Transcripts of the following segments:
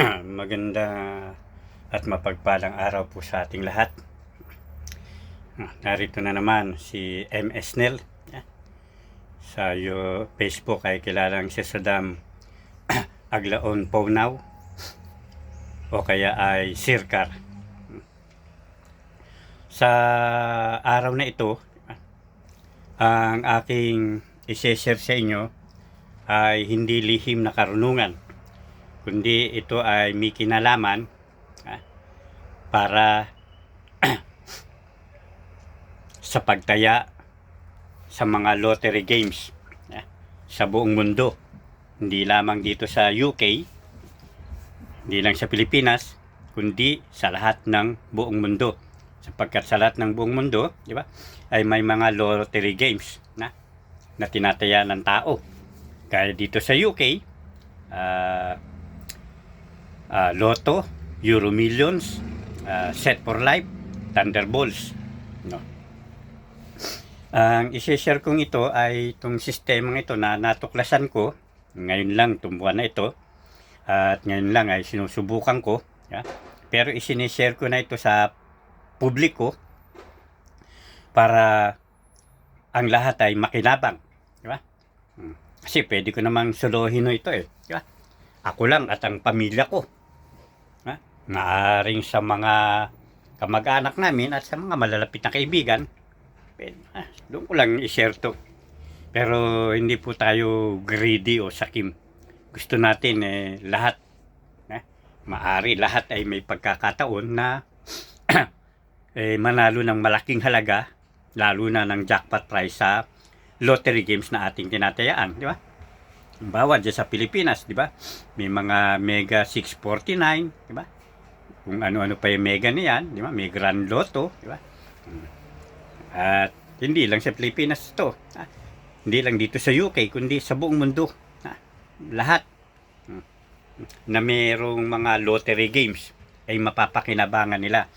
Maganda at mapagpalang araw po sa ating lahat. Narito na naman si MS Nel. Sa Facebook ay kilalang si Saddam Aglaon Pownaw o kaya ay Sirkar. Sa araw na ito, ang aking i-share sa inyo ay hindi lihim na karunungan, kundi ito ay may kinalaman para sa pagtaya sa mga lottery games sa buong mundo. Hindi lamang dito sa UK, hindi lang sa Pilipinas, kundi sa lahat ng buong mundo. Sapagkat sa lahat ng buong mundo, di ba, ay may mga lottery games na tinataya ng tao. Kaya dito sa UK, Lotto, Euro Millions, Set for Life, Thunderballs. No. Ang isi-share kong ito ay itong sistemang ito na natuklasan ko. Ngayon lang, tumbuhan na ito. At ngayon lang ay sinusubukan ko. Pero isinishare ko na ito sa publiko para ang lahat ay makinabang. Diba? Kasi pwede ko namang solohin ito Diba? Ako lang at ang pamilya ko. Maaring sa mga kamag-anak namin at sa mga malalapit na kaibigan, doon ko lang i-share to. Pero hindi po tayo greedy o sakim. Gusto natin lahat, maari lahat ay may pagkakataon na manalo ng malaking halaga, lalo na ng jackpot prize sa lottery games na ating tinatayaan, di ba? Bawat dyan sa Pilipinas, di ba? May mga Mega 649, di ba? Kung ano-ano pa yung Mega niyan, di ba? May Grand Lotto, di ba? At hindi lang sa Pilipinas ito. Hindi lang dito sa UK, kundi sa buong mundo. Lahat na mayroong mga lottery games ay mapapakinabangan nila.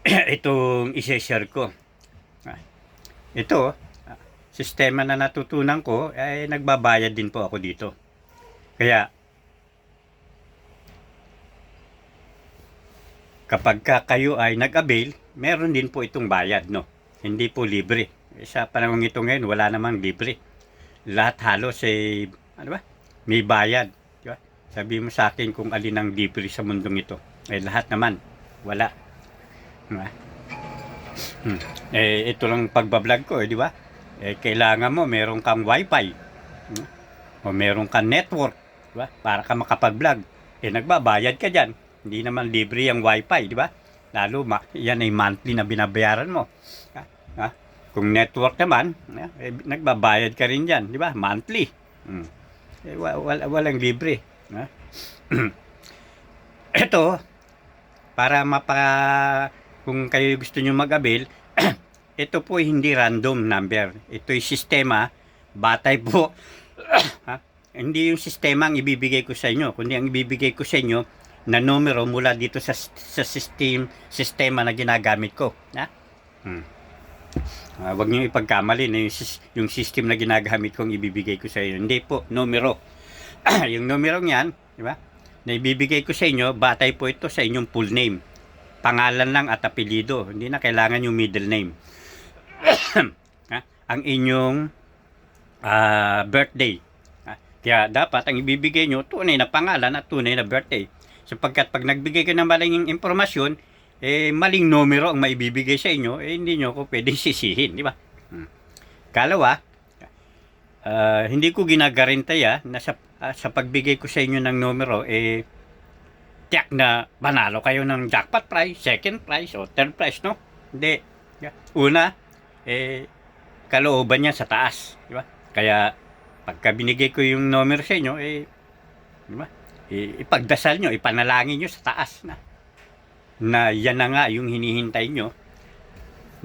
Itong i-share ko. Ito, sistema na natutunan ko, ay nagbabayad din po ako dito. Kaya, kapag kayo ay nag-avail, meron din po itong bayad, no? Hindi po libre. Sa panahon ito ngayon, wala namang libre. Lahat halos may bayad. Diba? Sabi mo sa akin kung alin ang libre sa mundong ito. Lahat naman, wala. Diba? Ito lang pagbablog ko, di ba? Kailangan mo meron kang wifi. O meron kang network, di ba? Para ka makapag-vlog. Nagbabayad ka dyan. Hindi naman libre ang wifi, di ba? Lalo, yan ay monthly na binabayaran mo. Kung network naman, nagbabayad ka rin dyan, di ba? Monthly. Walang libre. Ito, para kung kayo gusto nyo mag-avail, ito po hindi random number. Ito yung sistema, batay po. Hindi yung sistema ang ibibigay ko sa inyo, kundi ang ibibigay ko sa inyo na numero mula dito sa sistema na ginagamit ko. Huwag niyo ipagkamali na yung system na ginagamit kong ibibigay ko sa inyo. Hindi po, numero. Yung numero niyan, di ba? Na ibibigay ko sa inyo, batay po ito sa inyong full name. Pangalan lang at apelyido. Hindi na kailangan yung middle name. Ang inyong birthday. Kaya dapat ang ibibigay nyo, tunay na pangalan at tunay na birthday. Sapagkat pag nagbigay ka ng maling impormasyon, maling numero ang maibibigay sa inyo, hindi nyo ako pwedeng sisihin, di ba? Kalawa, hindi ko ginagarantaya na sa pagbigay ko sa inyo ng numero, tiyak na manalo kayo ng jackpot prize, second prize, o third prize, no? Hindi. Una, kalooban niya sa taas, di ba? Kaya, pagka binigay ko yung numero sa inyo, di ba? Ipagdasal nyo, ipanalangin nyo sa taas na yan na nga yung hinihintay nyo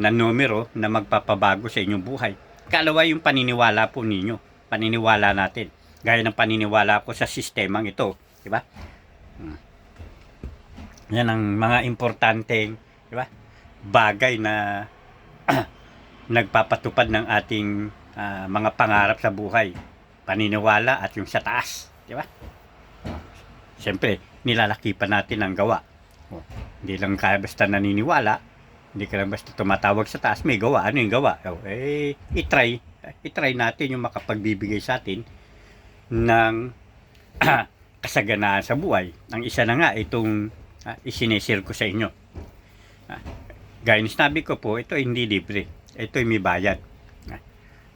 na numero na magpapabago sa inyong buhay. Kalawa yung paniniwala po ninyo, paniniwala natin. Gaya ng paniniwala ko sa sistemang ito, di ba? Yan ang mga importanteng, di ba? Bagay na nagpapatupad ng ating mga pangarap sa buhay. Paniniwala at yung sa taas, di ba? Siyempre, nilalaki pa natin ang gawa. Oh, hindi lang kaya basta naniniwala, hindi ka lang basta tumatawag sa taas, may gawa. Ano yung gawa? Oh, itry natin yung makapagbibigay sa atin ng kasaganaan sa buhay. Ang isa na nga, itong isinesir ko sa inyo. Gaya ng sinabi ko po, ito hindi libre. Ito may bayad.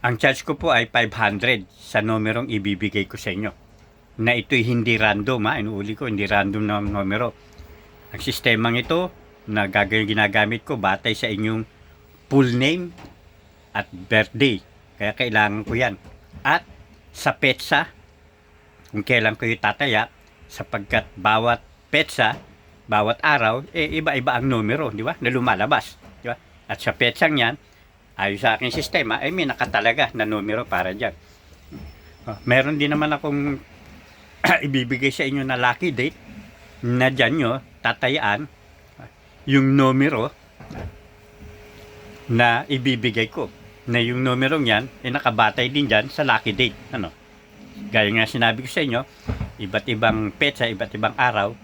Ang charge ko po ay 500 sa numerong ibibigay ko sa inyo. Na ito'y hindi random, inuuli ko, hindi random na numero. Ang sistemang ito na ginagamit ko batay sa inyong full name at birthday. Kaya kailangan ko yan. At sa petsa, kung kailan ko yung tataya, sapagkat bawat petsa, bawat araw, iba-iba ang numero, di ba? Na lumalabas, di ba? At sa petsang yan, ayon sa aking sistema, may nakatalaga na numero para dyan. Meron din naman akong ibibigay sa inyo na lucky date na dyan nyo tatayaan yung numero na ibibigay ko. Na yung numerong yan ay nakabatay din dyan sa lucky date. Ano? Gaya nga sinabi ko sa inyo, iba't ibang petsa, iba't ibang araw,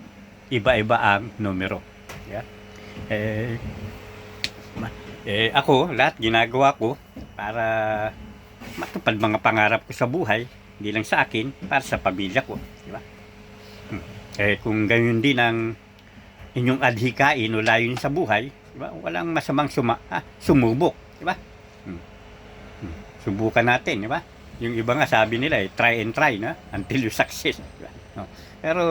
iba-iba ang numero. Yeah? Ako, lahat ginagawa ko para matupad mga pangarap ko sa buhay, hindi lang sa akin, para sa pamilya ko. Di ba? Kung ganyan din ang inyong adhikain o layon sa buhay, di ba? Walang masamang sumubok. Di ba? Subukan natin. Di ba? Yung iba nga sabi nila, try and try na until you success. Di ba? No. Pero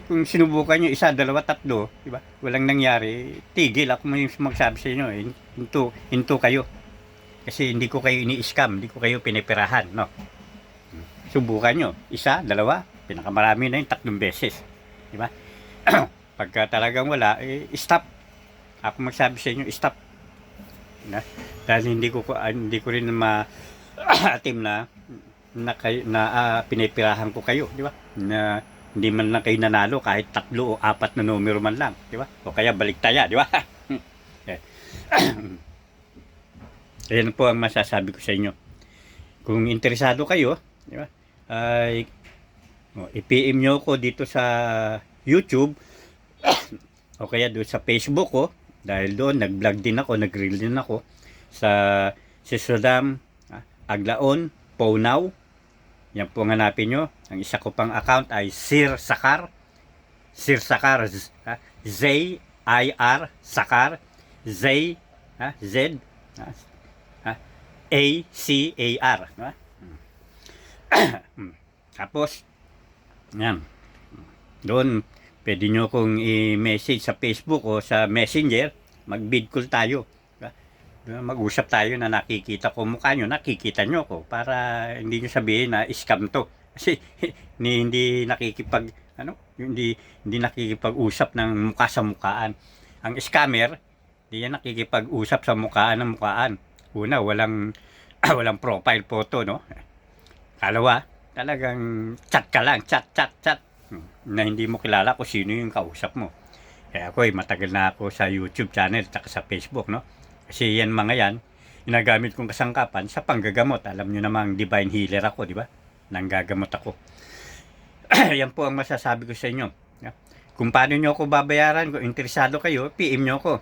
kung sinubukan nyo isa, dalawa, tatlo, di ba? Walang nangyari, tigil ako magsabi sa inyo, hinto kayo. Kasi hindi ko kayo ini-scam, hindi ko kayo pinipirahan, no? Subukan nyo, isa, dalawa, pinakamarami na yung 3 beses. Di ba? Pagka talagang wala, stop. Ako magsabi sa inyo, stop. Dahil hindi ko rin atim na pinipirahan ko kayo, di ba? Na hindi man lang kayo nanalo kahit 3 o 4 na numero man lang, di ba? O kaya baliktaya, di ba? Ayan po ang masasabi ko sa inyo. Kung interesado kayo, di ba? Ay i-PM nyo ko dito sa YouTube o kaya doon sa Facebook ko, dahil doon nag-vlog din ako, nag-reel din ako sa Sisodam Aglaon Paunaw. Yan po ang hanapin nyo. Ang isa ko pang account ay Sir Sakar. Z-I-R Sakar. A-C-A-R. Tapos, yan. Doon, pwede nyo kong i-message sa Facebook o sa Messenger. Mag-bid call tayo. Mag-usap tayo na nakikita ko mukha nyo, nakikita nyo ko. Para hindi nyo sabihin na scam to. Kasi hindi nakikipag-usap ng mukha sa mukhaan. Ang scammer, hindi yan nakikipag-usap sa mukhaan ng mukhaan. Una, walang profile photo, no? Kalawa, talagang chat ka lang, chat. Na hindi mo kilala kung sino yung kausap mo. Kaya ako matagal na ako sa YouTube channel at sa Facebook, no? Kasi yan mga yan, ginagamit kong kasangkapan sa panggagamot. Alam nyo namang divine healer ako, di ba? Nanggagamot ako. Yan po ang masasabi ko sa inyo. Kung paano nyo ako babayaran, kung interesado kayo, PM nyo ako.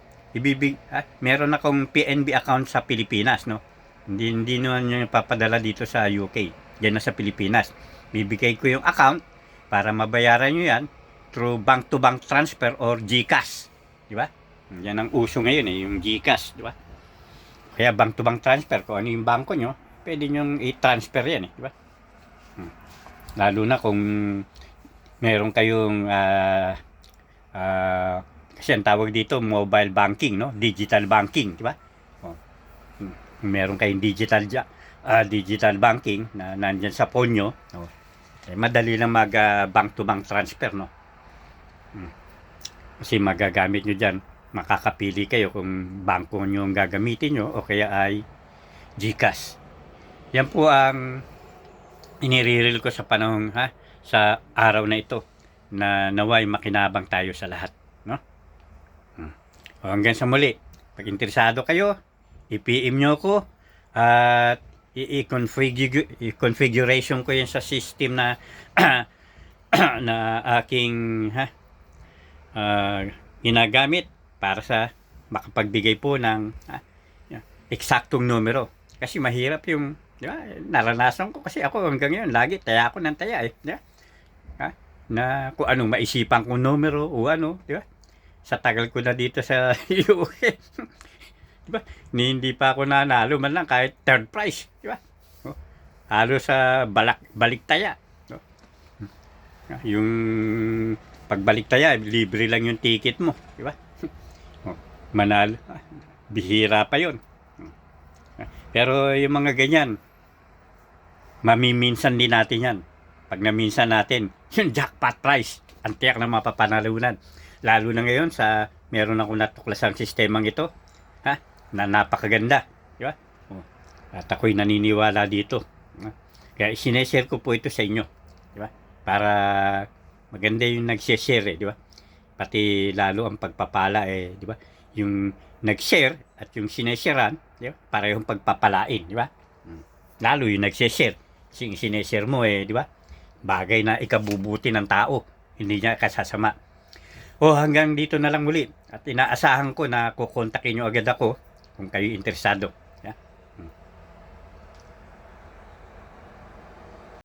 Meron akong PNB account sa Pilipinas, no? Hindi naman nyo papadala dito sa UK. Diyan na sa Pilipinas. Bibigay ko yung account para mabayaran nyo yan through bank-to-bank transfer or GCash. Di ba? Yan ang uso ngayon, yung GCash. Di ba? Kaya bank-to-bank transfer, kung ano yung bangko nyo, pwede nyo i-transfer yan. Di ba? Lalo na kung meron kayong kasi ang tawag dito mobile banking, no? Digital banking, di ba? Meron kayong digital banking na nandiyan sa phone nyo, madali lang mag bank to bank transfer, no? Kasi magagamit nyo dyan, makakapili kayo kung bangko nyo ang gagamitin nyo o kaya ay GCash. Yan po ang iniriril ko sa panahon sa araw na ito, na naway makinabang tayo sa lahat, no? O hanggang sa muli, pag interesado kayo, i-PM nyo ko at i-configuration ko yan sa system na na aking ginagamit para sa makapagbigay po ng eksaktong numero. Kasi mahirap yung, di ba? Naranasan ko kasi ako hanggang ngayon, lagi taya ako ng taya eh. Di ba? Na kung anong maisipan kong numero o ano, di ba? Sa tagal ko na dito sa UK. Di ba? Hindi pa ako nanalo man lang kahit third prize, di ba? Halo sa balik taya. No? Yung pagbalik taya, libre lang yung ticket mo, di ba? Manalo. Bihira pa 'yon. Pero yung mga ganyan, mamiminsan din natin yan. Pag naminsan natin, yung jackpot prize, ang tiyak na mapapanalunan. Lalo na ngayon sa meron akong natuklasang sistemang ito, na napakaganda. Di ba? At ako'y naniniwala dito. Kaya sineshare ko po ito sa inyo. Di ba? Para maganda yung nag-share, di ba? Pati lalo ang pagpapala di ba? Yung nag-share at yung sinesharean, di ba? Parehong pagpapalain, di ba? Lalo yung nag-share. Kasi yung sineshare mo di ba? Bagay na ikabubuti ng tao, hindi niya kasasama. Hanggang dito na lang muli. At inaasahan ko na kukontakin nyo agad ako kung kayo interesado.